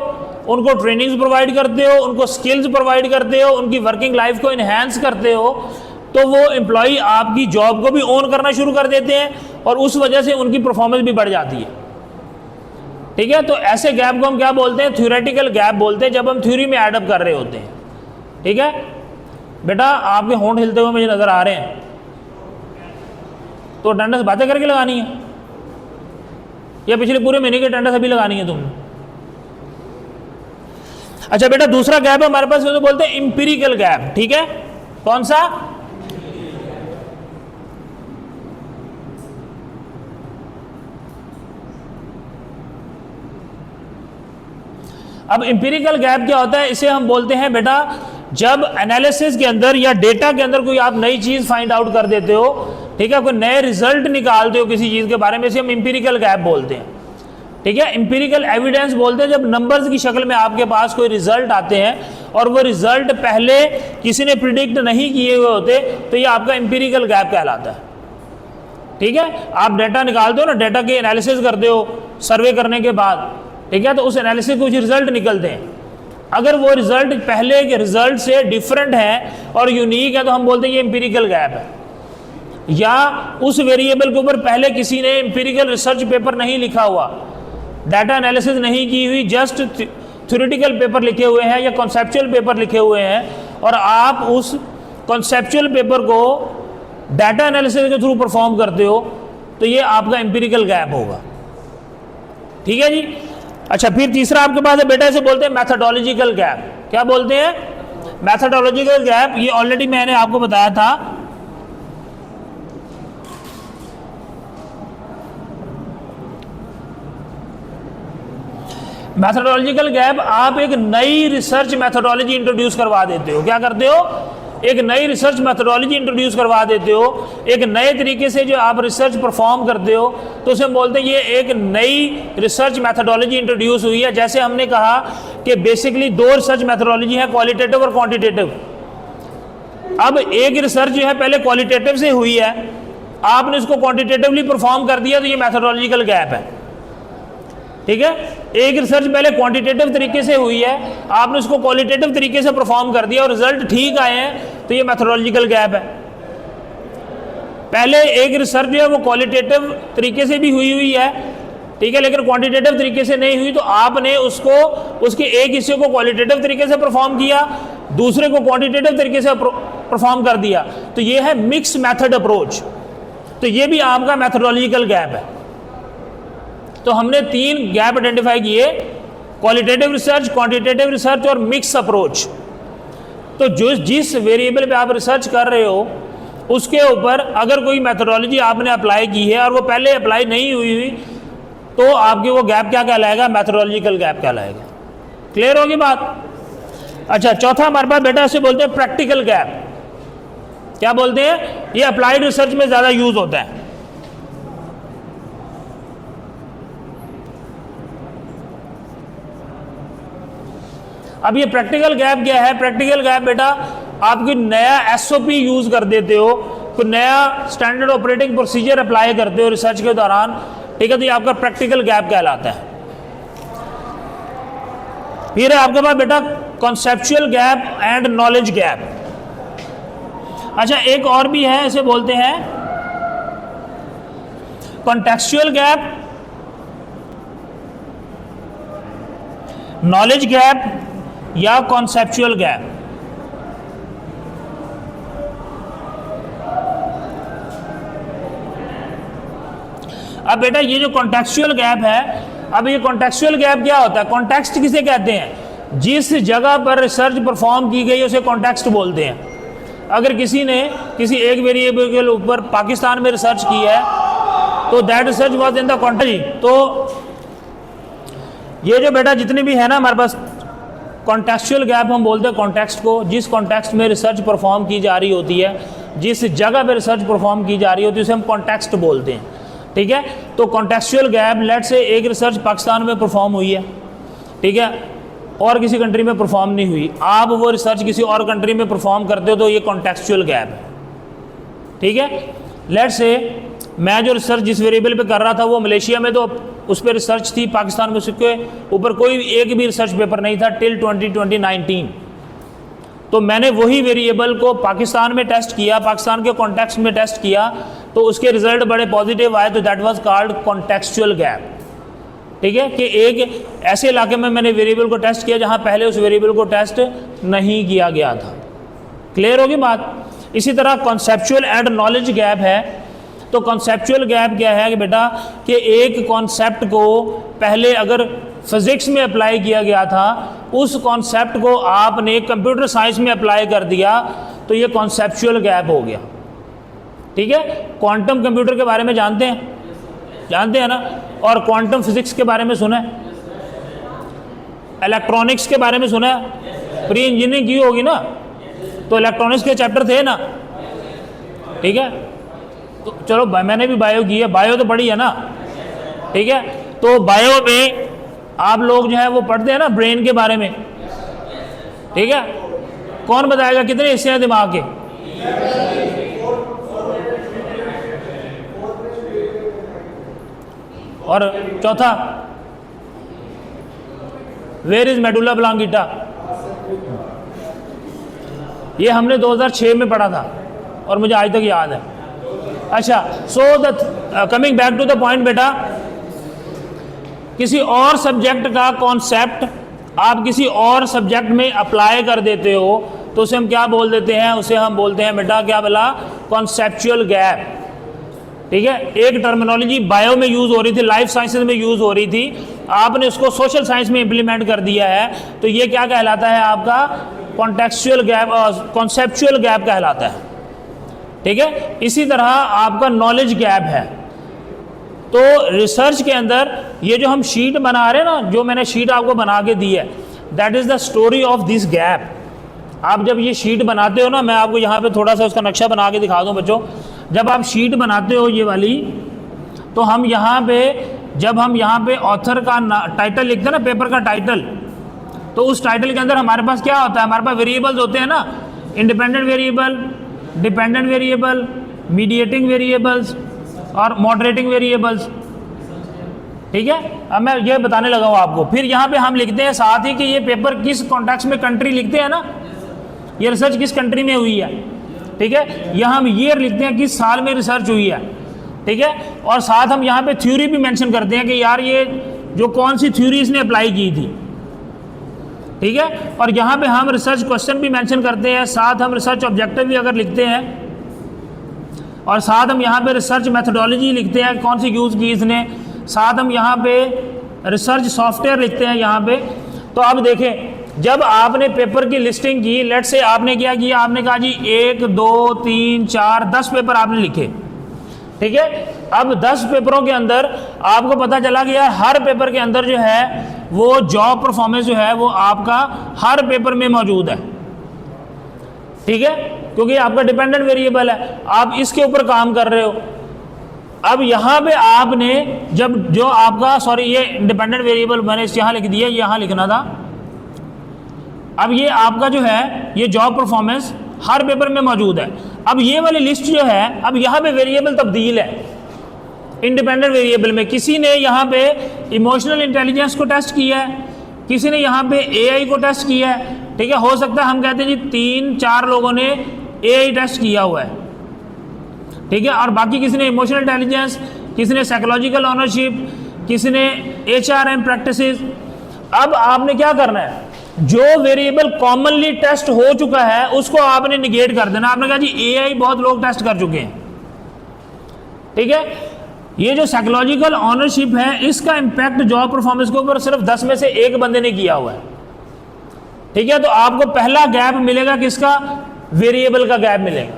उनको ट्रेनिंग्स प्रोवाइड करते हो, उनको स्किल्स प्रोवाइड करते हो, उनकी वर्किंग लाइफ को इन्हेंस करते हो, तो वो एम्प्लॉय आपकी जॉब को भी ओन करना शुरू कर देते हैं और उस वजह से उनकी परफॉर्मेंस भी बढ़ जाती है। ठीक है, तो ऐसे गैप को हम क्या बोलते हैं? थ्योरेटिकल गैप बोलते हैं, जब हम थ्योरी में एडअप कर रहे होते हैं। ठीक है बेटा, आपके होंठ हिलते हुए मुझे नजर आ रहे हैं, तो अटेंडेंस बातें करके लगानी है या पिछले पूरे महीने की अटेंडेंस अभी लगानी है तुमने? अच्छा बेटा, दूसरा गैप है हमारे पास, जो बोलते हैं इंपीरिकल गैप। ठीक है, कौन सा? अब इंपीरिकल गैप क्या होता है? इसे हम बोलते हैं बेटा, जब एनालिसिस के अंदर या डेटा के अंदर कोई आप नई चीज फाइंड आउट कर देते हो, ठीक है, कोई नए रिजल्ट निकालते हो किसी चीज के बारे में, इसे हम इंपीरिकल गैप बोलते हैं। ठीक है, इंपीरिकल एविडेंस बोलते हैं जब नंबर्स की शक्ल में आपके पास कोई रिजल्ट आते हैं और वो रिजल्ट पहले किसी ने प्रिडिक्ट नहीं किए हुए होते, तो ये आपका इंपीरिकल गैप कहलाता है। ठीक है, आप डेटा निकालते हो ना, डेटा की एनालिसिस करते हो सर्वे करने के बाद, ठीक है, तो उस एनालिसिस के कुछ रिजल्ट निकलते हैं। अगर वो रिजल्ट पहले के रिजल्ट से डिफरेंट है और यूनिक है, तो हम बोलते हैं ये इंपीरिकल गैप है। या उस वेरिएबल के ऊपर पहले किसी ने इंपीरिकल रिसर्च पेपर नहीं लिखा हुआ, डाटा एनालिसिस नहीं की हुई, जस्ट थ्योरेटिकल पेपर लिखे हुए हैं या कॉन्सेप्चुअल पेपर लिखे हुए हैं, और आप उस कॉन्सेप्चुअल पेपर को डाटा एनालिसिस के थ्रू परफॉर्म करते हो तो ये आपका एम्पिरिकल गैप होगा। ठीक है जी। अच्छा, फिर तीसरा आपके पास है बेटा, इसे बोलते हैं मैथडोलॉजिकल गैप। क्या बोलते हैं? Methodological gap. ये ऑलरेडी मैंने आपको बताया था। मैथडोलॉजिकल गैप, आप एक नई रिसर्च मैथडोलॉजी इंट्रोड्यूस करवा देते हो। क्या करते हो? एक नई रिसर्च मैथडोलॉजी इंट्रोड्यूस करवा देते हो, एक नए तरीके से जो आप रिसर्च परफॉर्म करते हो, तो उसे बोलते हैं ये एक नई रिसर्च मैथडोलॉजी इंट्रोड्यूस हुई है। जैसे हमने कहा कि बेसिकली दो रिसर्च मैथडोलॉजी है, क्वालिटेटिव और क्वांटिटेटिव। अब एक रिसर्च जो है पहले क्वालिटेटिव से हुई है, आपने उसको क्वांटिटेटिवली परफॉर्म कर दिया, तो ये मैथडोलॉजिकल गैप है। ठीक है। एक रिसर्च पहले क्वांटिटेटिव तरीके से हुई है, आपने उसको क्वालिटेटिव तरीके से परफॉर्म कर दिया और रिजल्ट ठीक आए हैं, तो ये मैथडोलॉजिकल गैप है। पहले एक रिसर्च जो है वो क्वालिटेटिव तरीके से भी हुई है, ठीक है, लेकिन क्वांटिटेटिव तरीके से नहीं हुई, तो आपने उसको उसके एक हिस्से को क्वालिटेटिव तरीके से परफॉर्म किया, दूसरे को क्वांटिटेटिव तरीके से परफॉर्म कर दिया, तो ये है मिक्स मैथड अप्रोच। तो ये भी आपका मैथडोलॉजिकल गैप है। तो हमने 3 गैप आइडेंटिफाई किए, क्वालिटेटिव रिसर्च, क्वांटिटेटिव रिसर्च और मिक्स अप्रोच। तो जिस वेरिएबल पे आप रिसर्च कर रहे हो उसके ऊपर अगर कोई मैथडोलॉजी आपने अप्लाई की है और वो पहले अप्लाई नहीं हुई तो आपकी वो गैप क्या कहलाएगा? मैथडोलॉजिकल गैप कहलाएगा। क्लियर होगी बात? अच्छा, चौथा हमारे पास बेटा इसे बोलते हैं प्रैक्टिकल गैप। क्या बोलते हैं? ये अप्लाइड रिसर्च में ज़्यादा यूज होता है। अब ये प्रैक्टिकल गैप क्या है? प्रैक्टिकल गैप बेटा, आप कोई नया एसओपी यूज कर देते हो, कोई नया स्टैंडर्ड ऑपरेटिंग प्रोसीजर अप्लाई करते हो रिसर्च के दौरान, ठीक है, तो ये आपका प्रैक्टिकल गैप कहलाता है। फिर है आपके पास बेटा conceptual gap and knowledge gap. अच्छा, एक और भी है, इसे बोलते हैं कॉन्टेक्सचुअल गैप, नॉलेज गैप या कॉन्सेप्चुअल गैप। अब बेटा ये जो कॉन्टेक्सचुअल गैप है, अब ये कॉन्टेक्सचुअल गैप क्या होता है? कॉन्टेक्स्ट किसे कहते हैं? जिस जगह पर रिसर्च परफॉर्म की गई उसे कॉन्टेक्स्ट बोलते हैं। अगर किसी ने किसी एक वेरिएबल के ऊपर पाकिस्तान में रिसर्च की है तो that research was in the context. तो ये जो बेटा जितने भी है ना हमारे पास कॉन्टेक्सचुअल गैप हम बोलते हैं कॉन्टेक्स्ट को, जिस कॉन्टेक्स्ट में रिसर्च परफॉर्म की जा रही होती है, जिस जगह पे रिसर्च परफॉर्म की जा रही होती है उसे हम कॉन्टेक्स्ट बोलते हैं। ठीक है। तो कॉन्टेक्सचुअल गैप, लेट से एक रिसर्च पाकिस्तान में परफॉर्म हुई है, ठीक है, और किसी कंट्री में परफॉर्म नहीं हुई, आप वो रिसर्च किसी और कंट्री में परफॉर्म करते हो तो ये कॉन्टेक्सचुअल गैप है। ठीक है। लेट से मैं जो रिसर्च जिस वेरिएबल पे कर रहा था वो मलेशिया में, तो उस पर रिसर्च थी, पाकिस्तान में उसके ऊपर कोई एक भी रिसर्च पेपर नहीं था टिल 2019। तो मैंने वही वेरिएबल को पाकिस्तान में टेस्ट किया, पाकिस्तान के कॉन्टेक्स्ट में टेस्ट किया, तो उसके रिजल्ट बड़े पॉजिटिव आए, तो that was called contextual gap. ठीक है, कि एक ऐसे इलाके में मैंने वेरिएबल को टेस्ट किया जहां पहले उस वेरिएबल को टेस्ट नहीं किया गया था। क्लियर होगी बात? इसी तरह कॉन्सेप्चुअल एंड नॉलेज गैप है। तो कॉन्सेप्चुअल गैप क्या है कि बेटा कि एक कॉन्सेप्ट को पहले अगर फिजिक्स में अप्लाई किया गया था, उस कॉन्सेप्ट को आपने कंप्यूटर साइंस में अप्लाई कर दिया, तो ये कॉन्सेप्चुअल गैप हो गया। ठीक है। क्वांटम कंप्यूटर के बारे में जानते हैं ना, और क्वांटम फिजिक्स के बारे में सुना है, इलेक्ट्रॉनिक्स के बारे में सुना है, प्री इंजीनियरिंग की होगी ना, तो इलेक्ट्रॉनिक्स के चैप्टर थे ना। ठीक है। तो चलो मैंने भी बायो की है, बायो तो पढ़ी है ना। ठीक है। तो बायो में आप लोग जो है वो पढ़ते हैं ना ब्रेन के बारे में। ठीक है। कौन बताएगा कितने हिस्से हैं दिमाग के? और चौथा, वेयर इज मेडुला ब्लांकिटा? ये हमने 2006 में पढ़ा था और मुझे आज तक याद है। अच्छा, so the coming back to the point बेटा, किसी और सब्जेक्ट का कॉन्सेप्ट आप किसी और सब्जेक्ट में अप्लाई कर देते हो तो उसे हम क्या बोल देते हैं? उसे हम बोलते हैं बेटा क्या बोला? Conceptual gap. ठीक है, एक टर्मिनोलॉजी बायो में यूज़ हो रही थी, लाइफ साइंसेज में यूज़ हो रही थी, आपने उसको सोशल साइंस में इम्प्लीमेंट कर दिया है, तो ये क्या कहलाता है आपका कॉन्टेक्चुअल गैप, कॉन्सेप्चुअल गैप कहलाता है। ठीक है, इसी तरह आपका नॉलेज गैप है। तो रिसर्च के अंदर ये जो हम शीट बना रहे हैं ना, जो मैंने शीट आपको बना के दी है, that is the story of this gap. आप जब ये शीट बनाते हो ना, मैं आपको यहाँ पे थोड़ा सा उसका नक्शा बना के दिखा दूँ बच्चों। जब आप शीट बनाते हो ये वाली, तो हम यहाँ पे, जब हम यहाँ पे ऑथर का टाइटल लिखते हैं ना, पेपर का टाइटल, तो उस टाइटल के अंदर हमारे पास क्या होता है, हमारे पास वेरिएबल्स होते हैं ना, independent variable, dependent variable, mediating variables और मॉडरेटिंग वेरिएबल्स। ठीक है, अब मैं ये बताने लगा हूँ आपको। फिर यहाँ पे हम लिखते हैं साथ ही कि ये पेपर किस कॉन्टेक्स्ट में, कंट्री लिखते हैं ना, ये रिसर्च किस कंट्री में हुई है। ठीक है, यहाँ हम ईयर लिखते हैं किस साल में रिसर्च हुई है। ठीक है, और साथ हम यहाँ पे थ्योरी भी मेंशन करते हैं कि यार ये जो कौन सी थ्योरी इसने अप्लाई की थी। ठीक है, और यहाँ पे हम रिसर्च क्वेश्चन भी मेंशन करते हैं, साथ हम रिसर्च ऑब्जेक्टिव भी अगर लिखते हैं, और साथ हम यहाँ पे रिसर्च मेथोडोलॉजी लिखते हैं कौन सी यूज़ की इसने, साथ हम यहाँ पे रिसर्च सॉफ्टवेयर लिखते हैं यहाँ पे। तो अब देखें, जब आपने पेपर की लिस्टिंग की, लेट से आपने क्या किया, आपने कहा जी 1 2 3 4 10 पेपर आपने लिखे। ठीक है, अब 10 पेपरों के अंदर आपको पता चला कि यार हर पेपर के अंदर जो है वो जॉब परफॉर्मेंस जो है वो आपका हर पेपर में मौजूद है। ठीक है, क्योंकि आपका डिपेंडेंट वेरिएबल है, आप इसके ऊपर काम कर रहे हो। अब यहाँ पे आपने जब जो आपका, सॉरी ये डिपेंडेंट वेरिएबल मैंने यहाँ लिख दिया, यहाँ लिखना था। अब ये आपका जो है ये जॉब परफॉर्मेंस हर पेपर में मौजूद है। अब ये वाली लिस्ट जो है, अब यहाँ पे वेरिएबल तब्दील है इंडिपेंडेंट वेरिएबल में। किसी ने यहाँ पे इमोशनल इंटेलिजेंस को टेस्ट किया है, किसी ने यहाँ पे एआई को टेस्ट किया है। ठीक है, हो सकता है हम कहते हैं जी 3-4 लोगों ने एआई टेस्ट किया हुआ है। ठीक है, और बाकी किसी ने इमोशनल इंटेलिजेंस, किसी ने साइकोलॉजिकल ऑनरशिप, किसी ने एचआरएम प्रैक्टिसेस। अब आपने क्या करना है, जो वेरिएबल कॉमनली टेस्ट हो चुका है उसको आपने निगेट कर देना। आपने कहा जी एआई बहुत लोग टेस्ट कर चुके हैं। ठीक है, ये जो साइकोलॉजिकल ऑनरशिप है इसका इंपैक्ट जॉब परफॉर्मेंस के ऊपर सिर्फ 10 में से 1 बंदे ने किया हुआ है। ठीक है, तो आपको पहला गैप मिलेगा किसका, वेरिएबल का गैप मिलेगा।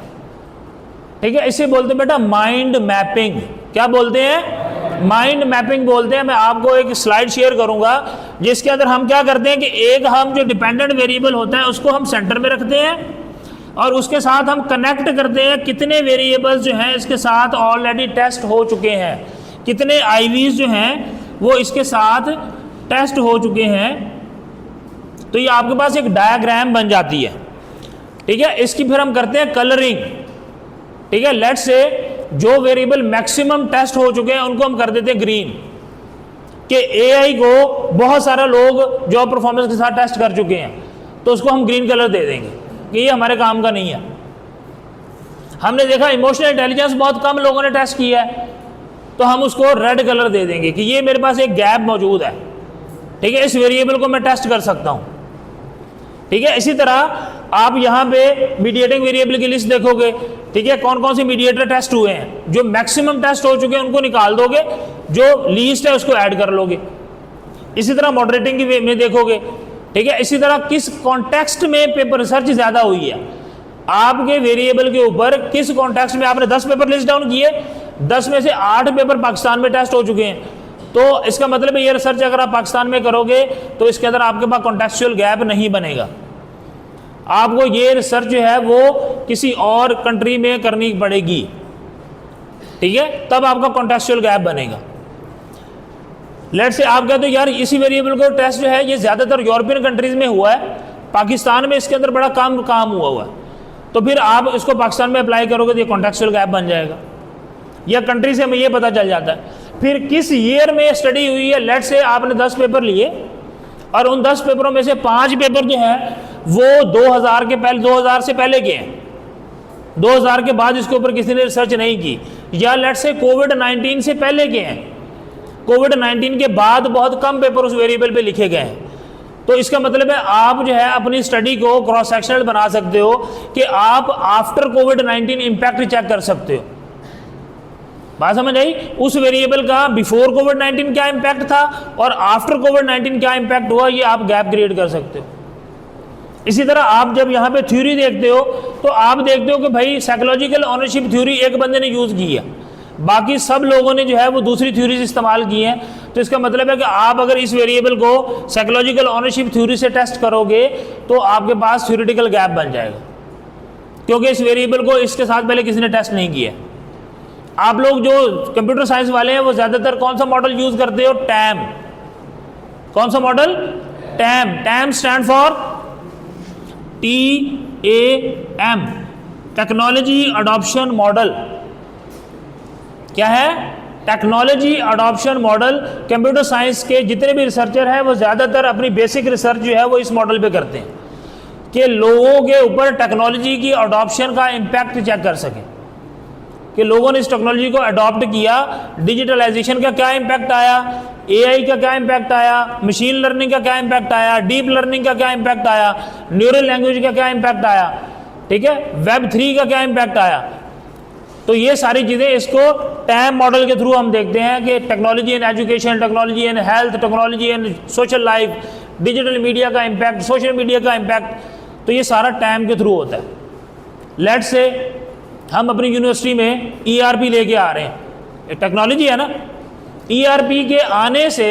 ठीक है, इसे बोलते हैं बेटा माइंड मैपिंग। क्या बोलते हैं, माइंड मैपिंग बोलते हैं। मैं आपको एक स्लाइड शेयर करूंगा जिसके अंदर हम क्या करते हैं कि एक हम जो डिपेंडेंट वेरिएबल होता है उसको हम सेंटर में रखते हैं, और उसके साथ हम कनेक्ट करते हैं कितने वेरिएबल्स जो हैं इसके साथ ऑलरेडी टेस्ट हो चुके हैं, कितने आईवीज जो हैं वो इसके साथ टेस्ट हो चुके हैं। तो ये आपके पास एक डायग्राम बन जाती है। ठीक है, इसकी फिर हम करते हैं कलरिंग। ठीक है, लेट्स से जो वेरिएबल मैक्सिमम टेस्ट हो चुके हैं उनको हम कर देते हैं ग्रीन, कि एआई को बहुत सारे लोग जॉब परफॉर्मेंस के साथ टेस्ट कर चुके हैं, तो उसको हम ग्रीन कलर दे देंगे कि ये हमारे काम का नहीं है। हमने देखा इमोशनल इंटेलिजेंस बहुत कम लोगों ने टेस्ट किया है, तो हम उसको रेड कलर दे देंगे कि ये मेरे पास एक गैप मौजूद है। ठीक है, इस वेरिएबल को मैं टेस्ट कर सकता हूँ। ठीक है, इसी तरह आप यहाँ पे मीडिएटिंग वेरिएबल की लिस्ट देखोगे। ठीक है, कौन कौन से मीडिएटर टेस्ट हुए हैं, जो मैक्सिमम टेस्ट हो चुके हैं उनको निकाल दोगे, जो लीस्ट है उसको ऐड कर लोगे। इसी तरह मॉडरेटिंग की में देखोगे। ठीक है, इसी तरह किस कॉन्टेक्स्ट में पेपर रिसर्च ज़्यादा हुई है, आपके वेरिएबल के ऊपर किस कॉन्टेक्स्ट में आपने 10 पेपर लिस्ट डाउन किए, 10 में से 8 पेपर पाकिस्तान में टेस्ट हो चुके हैं, तो इसका मतलब है ये रिसर्च अगर आप पाकिस्तान में करोगे तो इसके अंदर आपके पास कॉन्टेक्चुअल गैप नहीं बनेगा। आपको ये रिसर्च जो है वो किसी और कंट्री में करनी पड़ेगी। ठीक है, तब आपका कॉन्टेक्चुअल गैप बनेगा। लेट्स से आप कहते हो यार इसी वेरिएबल को टेस्ट जो है ये ज़्यादातर यूरोपियन कंट्रीज़ में हुआ है, पाकिस्तान में इसके अंदर बड़ा कम काम हुआ है, तो फिर आप इसको पाकिस्तान में अप्लाई करोगे तो ये कॉन्टेक्चुअल गैप बन जाएगा। या कंट्री से हमें ये पता चल जाता है। फिर किस ईयर में स्टडी हुई है, लेट्स से आपने 10 पेपर लिए और उन 10 पेपरों में से 5 पेपर जो है वो 2000 से पहले के हैं, 2000 के बाद इसके ऊपर किसी ने रिसर्च नहीं की, या लेट्स से कोविड-19 से पहले के हैं, कोविड-19 के बाद बहुत कम पेपर उस वेरिएबल पे लिखे गए हैं। तो इसका मतलब है आप जो है अपनी स्टडी को क्रॉस सेक्शनल बना सकते हो कि आप आफ्टर कोविड-19 इंपैक्ट चेक कर सकते हो। बात समझ आई? उस वेरिएबल का बिफोर कोविड-19 क्या इंपैक्ट था और आफ्टर कोविड-19 क्या इंपैक्ट हुआ, ये आप गैप क्रिएट कर सकते हो। इसी तरह आप जब यहाँ पे थ्योरी देखते हो तो आप देखते हो कि भाई साइकोलॉजिकल ओनरशिप थ्योरी एक बंदे ने यूज़ की है, बाकी सब लोगों ने जो है वो दूसरी थ्योरीज इस्तेमाल की हैं। तो इसका मतलब है कि आप अगर इस वेरिएबल को साइकोलॉजिकल ओनरशिप थ्योरी से टेस्ट करोगे तो आपके पास थ्योरेटिकल गैप बन जाएगा, क्योंकि इस वेरिएबल को इसके साथ पहले किसी ने टेस्ट नहीं किया। आप लोग जो कंप्यूटर साइंस वाले हैं वो ज़्यादातर कौन सा मॉडल यूज़ करते हो? टैम। कौन सा model? Time. Time stand for TAM, technology adoption model. क्या है? Technology adoption model. Computer science के जितने भी रिसर्चर हैं वो ज़्यादातर अपनी बेसिक रिसर्च जो है वो इस मॉडल पे करते हैं कि लोगों के ऊपर टेक्नोलॉजी की अडॉप्शन का इम्पैक्ट चेक कर सकें कि लोगों ने इस टेक्नोलॉजी को अडॉप्ट किया, डिजिटलाइजेशन का क्या इम्पैक्ट आया, AI का क्या इम्पैक्ट आया, मशीन लर्निंग का क्या इम्पैक्ट आया, डीप लर्निंग का क्या इम्पैक्ट आया, न्यूरल लैंग्वेज का क्या इम्पैक्ट आया, ठीक है, Web 3 का क्या इम्पैक्ट आया। तो ये सारी चीज़ें इसको टैम मॉडल के थ्रू हम देखते हैं कि technology in education, technology in health, technology in social life, digital media का इम्पैक्ट, सोशल मीडिया का इम्पैक्ट, तो ये सारा टैम के थ्रू होता है। लेट्स से हम अपनी यूनिवर्सिटी में ERP लेके आ रहे हैं, एक टेक्नोलॉजी है ना। ERP के आने से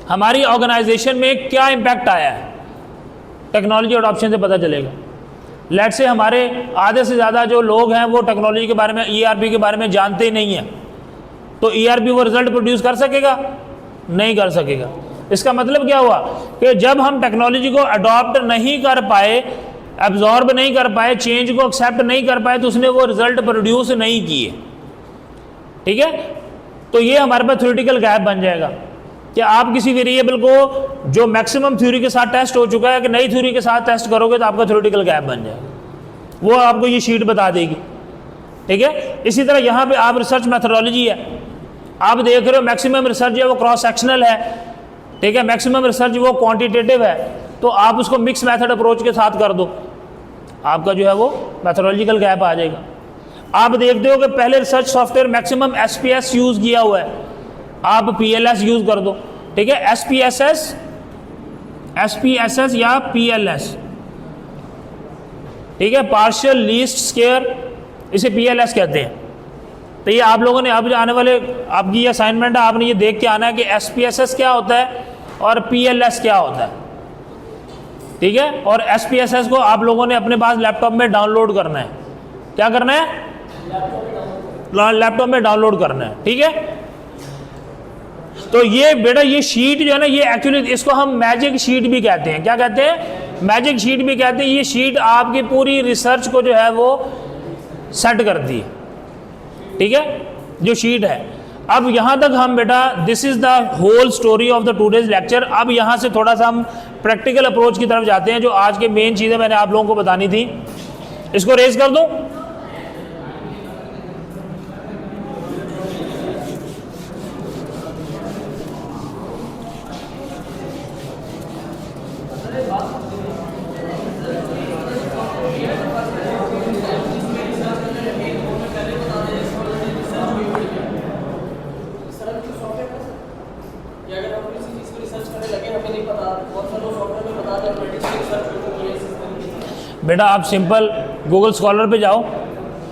हमारी ऑर्गेनाइजेशन में क्या इम्पैक्ट आया है, टेक्नोलॉजी अडॉप्शन से पता चलेगा। लेट से हमारे आधे से ज़्यादा जो लोग हैं वो टेक्नोलॉजी के बारे में, ERP के बारे में जानते ही नहीं हैं, तो ERP वो रिजल्ट प्रोड्यूस कर सकेगा? नहीं कर सकेगा। इसका मतलब क्या हुआ कि जब हम टेक्नोलॉजी को अडॉप्ट नहीं कर पाए, एब्जॉर्ब नहीं कर पाए, चेंज को एक्सेप्ट नहीं कर पाए, तो उसने वो रिजल्ट प्रोड्यूस नहीं किए। ठीक है, तो ये हमारे पास थ्योरेटिकल गैप बन जाएगा कि आप किसी वेरिएबल को जो मैक्सिमम थ्योरी के साथ टेस्ट हो चुका है कि नई थ्योरी के साथ टेस्ट करोगे तो आपका थ्योरेटिकल गैप बन जाएगा, वो आपको ये शीट बता देगी। ठीक है, इसी तरह यहाँ पे आप रिसर्च मैथडोलॉजी है, आप देख रहे हो मैक्सिमम रिसर्च जो है वो क्रॉस सेक्शनल है, ठीक है, मैक्सिमम रिसर्च वो क्वांटिटेटिव है, तो आप उसको मिक्स मेथड अप्रोच के साथ कर दो, आपका जो है वो मैथडोलॉजिकल गैप आ जाएगा। आप देखते हो कि पहले research software maximum SPSS use किया हुआ है, आप PLS यूज़ कर दो। ठीक है, SPSS या PLS, ठीक है, पार्शियल लीस्ट स्क्वायर, इसे PLS कहते हैं। तो ये आप लोगों ने अब आने वाले आपकी ये असाइनमेंट है, आपने ये देख के आना है कि SPSS क्या होता है और PLS क्या होता है। ठीक है, और SPSS को आप लोगों ने अपने पास लैपटॉप में डाउनलोड करना है। क्या करना है? लैपटॉप में डाउनलोड करना है। ठीक है, तो ये बेटा ये शीट जो है ना, ये एक्चुअली इसको हम मैजिक शीट भी कहते हैं। क्या कहते हैं? मैजिक शीट भी कहते हैं। ये शीट आपकी पूरी रिसर्च को जो है वो सेट करती है। ठीक है, जो शीट है। अब यहाँ तक हम बेटा this is the whole story of the today's lecture. अब यहाँ से थोड़ा सा हम प्रैक्टिकल अप्रोच की तरफ जाते हैं, जो आज के मेन चीज़ें मैंने आप लोगों को बतानी थी। इसको रेज कर दूं? बेटा आप सिंपल गूगल स्कॉलर पे जाओ,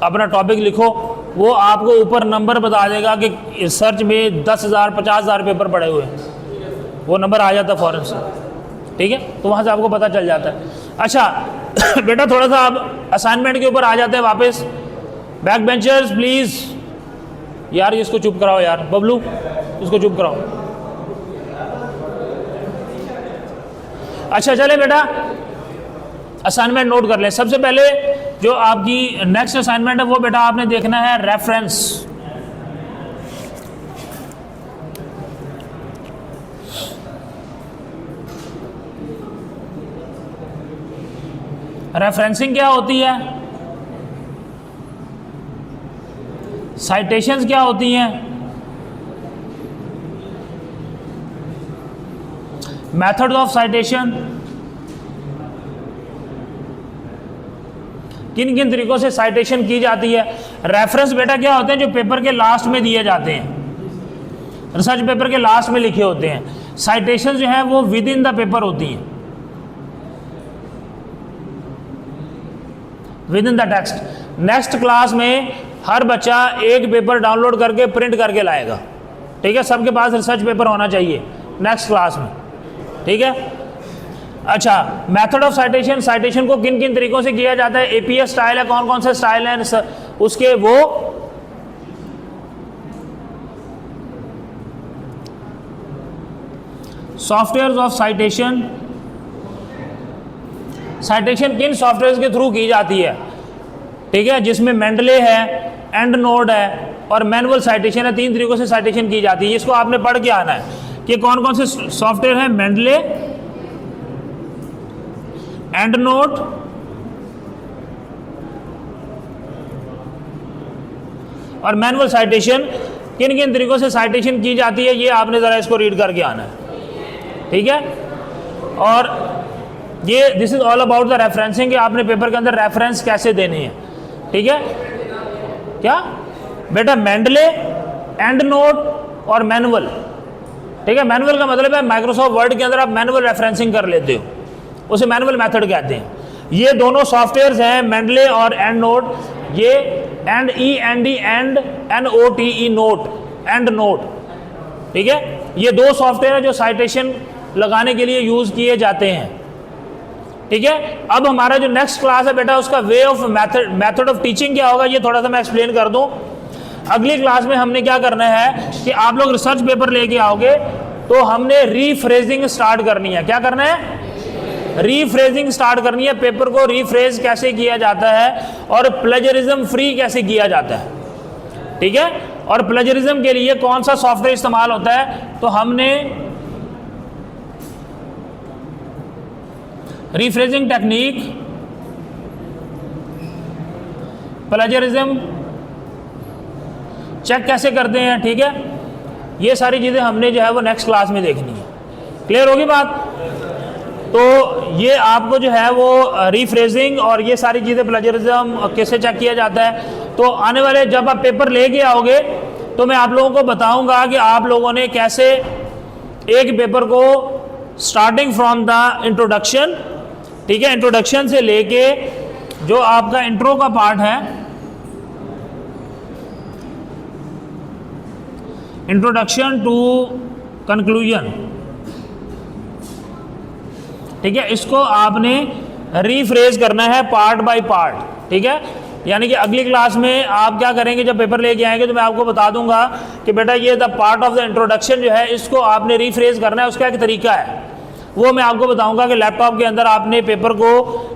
अपना टॉपिक लिखो, वो आपको ऊपर नंबर बता देगा कि रिसर्च में 10,000 50,000 पेपर पड़े हुए हैं, वो नंबर आ जाता है फ़ौरन से। ठीक है, तो वहाँ से आपको पता चल जाता है। अच्छा बेटा थोड़ा सा आप असाइनमेंट के ऊपर आ जाते हैं वापस। बैक बेंचर्स प्लीज़, यार इसको चुप कराओ यार, बबलू इसको चुप कराओ। अच्छा चले बेटा असाइनमेंट नोट कर लें। सबसे पहले जो आपकी नेक्स्ट असाइनमेंट है वो बेटा आपने देखना है रेफरेंस। रेफरेंसिंग क्या होती है, साइटेशंस क्या होती हैं, मेथड ऑफ साइटेशन, किन किन तरीकों से साइटेशन की जाती है। रेफरेंस बेटा क्या होते हैं, जो पेपर के लास्ट में दिए जाते हैं, रिसर्च पेपर के लास्ट में लिखे होते हैं। साइटेशन जो है वो विद इन द पेपर होती हैं, with in the text. Next class में हर बच्चा एक पेपर डाउनलोड करके प्रिंट करके लाएगा, ठीक है। सबके पास रिसर्च पेपर होना चाहिए नेक्स्ट क्लास में, ठीक है। अच्छा, मेथड ऑफ साइटेशन, साइटेशन को किन किन तरीकों से किया जाता है। एपीएस स्टाइल है, कौन कौन से स्टाइल हैं उसके, वो सॉफ्टवेयर ऑफ साइटेशन, साइटेशन किन सॉफ्टवेयर के थ्रू की जाती है, ठीक है, जिसमें मेंडले है, एंड नोड है और मैनुअल साइटेशन है। 3 तरीकों से साइटेशन की जाती है। इसको आपने पढ़ के आना है कि कौन कौन से सॉफ्टवेयर है, मेंडले, एंड नोट और मैनुअल साइटेशन, किन किन तरीकों से साइटेशन की जाती है, ये आपने ज़रा इसको रीड करके आना है, ठीक है। और ये this is all about the referencing, कि आपने पेपर के अंदर रेफरेंस कैसे देने हैं, ठीक है। क्या बेटा, मेंडले, एंड नोट और मैनुअल, ठीक है। मैनुअल का मतलब है माइक्रोसॉफ्ट वर्ड के अंदर आप मैनुअल रेफरेंसिंग कर लेते हो, उसे मैनुअल मेथड कहते हैं। ये दोनों सॉफ्टवेयर्स हैं, मेंडले और एंड नोट। ये and E and D and NOTE note, and note, ठीक है। ये 2 सॉफ्टवेयर है जो साइटेशन लगाने के लिए यूज किए जाते हैं, ठीक है। अब हमारा जो नेक्स्ट क्लास है बेटा, उसका way of method of teaching क्या होगा, ये थोड़ा सा मैं एक्सप्लेन कर दूं। अगली क्लास में हमने क्या करना है कि आप लोग रिसर्च पेपर लेके आओगे तो हमने रीफ्रेजिंग स्टार्ट करनी है। क्या करना है, रीफ्रेजिंग स्टार्ट करनी है। पेपर को रीफ्रेज कैसे किया जाता है और प्लेजरिज्म फ्री कैसे किया जाता है, ठीक है। और प्लेजरिज्म के लिए कौन सा सॉफ्टवेयर इस्तेमाल होता है, तो हमने रीफ्रेजिंग टेक्निक, प्लेजरिज्म चेक कैसे करते हैं, ठीक है। ये सारी चीज़ें हमने जो है वो नेक्स्ट क्लास में देखनी है। क्लियर होगी बात। तो ये आपको जो है वो रीफ्रेजिंग और ये सारी चीज़ें, प्लेजरिज्म कैसे चेक किया जाता है, तो आने वाले जब आप पेपर लेके आओगे तो मैं आप लोगों को बताऊंगा कि आप लोगों ने कैसे एक पेपर को स्टार्टिंग फ्रॉम द इंट्रोडक्शन, ठीक है, इंट्रोडक्शन से लेके जो आपका इंट्रो का पार्ट है, इंट्रोडक्शन टू कंक्लूजन, ठीक है, इसको आपने रीफ्रेज करना है पार्ट बाय पार्ट, ठीक है। यानी कि अगली क्लास में आप क्या करेंगे, जब पेपर लेके आएंगे तो मैं आपको बता दूंगा कि बेटा ये the part of the introduction जो है इसको आपने रीफ्रेज करना है। उसका एक तरीका है, वो मैं आपको बताऊंगा कि लैपटॉप के अंदर आपने पेपर को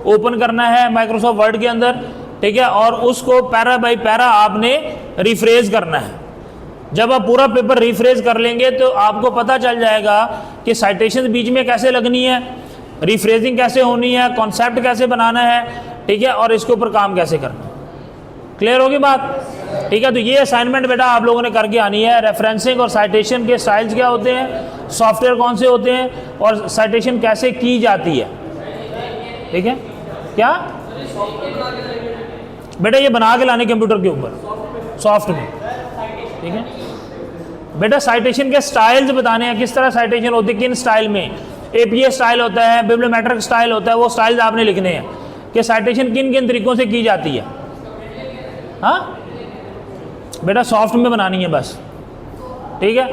ओपन करना है माइक्रोसॉफ्ट वर्ड के अंदर, ठीक है, और उसको पैरा बाय पैरा आपने रिफ्रेज करना है। जब आप पूरा पेपर रिफ्रेज कर लेंगे तो आपको पता चल जाएगा कि साइटेशन बीच में कैसे लगनी है, रिफ्रेजिंग कैसे होनी है, कॉन्सेप्ट कैसे बनाना है, ठीक है, और इसके ऊपर काम कैसे करना है। क्लियर होगी बात, ठीक है। तो ये असाइनमेंट बेटा आप लोगों ने करके आनी है। रेफरेंसिंग और साइटेशन के स्टाइल्स क्या होते हैं, सॉफ्टवेयर कौन से होते हैं और साइटेशन कैसे की जाती है, ठीक है। क्या बेटा, ये बना के लाने कंप्यूटर के ऊपर सॉफ्ट में, ठीक है। बेटा साइटेशन के स्टाइल्स बताने हैं, किस तरह साइटेशन होती है, किन स्टाइल में। एपीए स्टाइल होता है, बिब्लियोमेट्रिक स्टाइल होता है, वो स्टाइल्स आपने लिखने हैं कि साइटेशन किन किन तरीकों से की जाती है। हाँ बेटा, सॉफ्ट में बनानी है बस, ठीक है।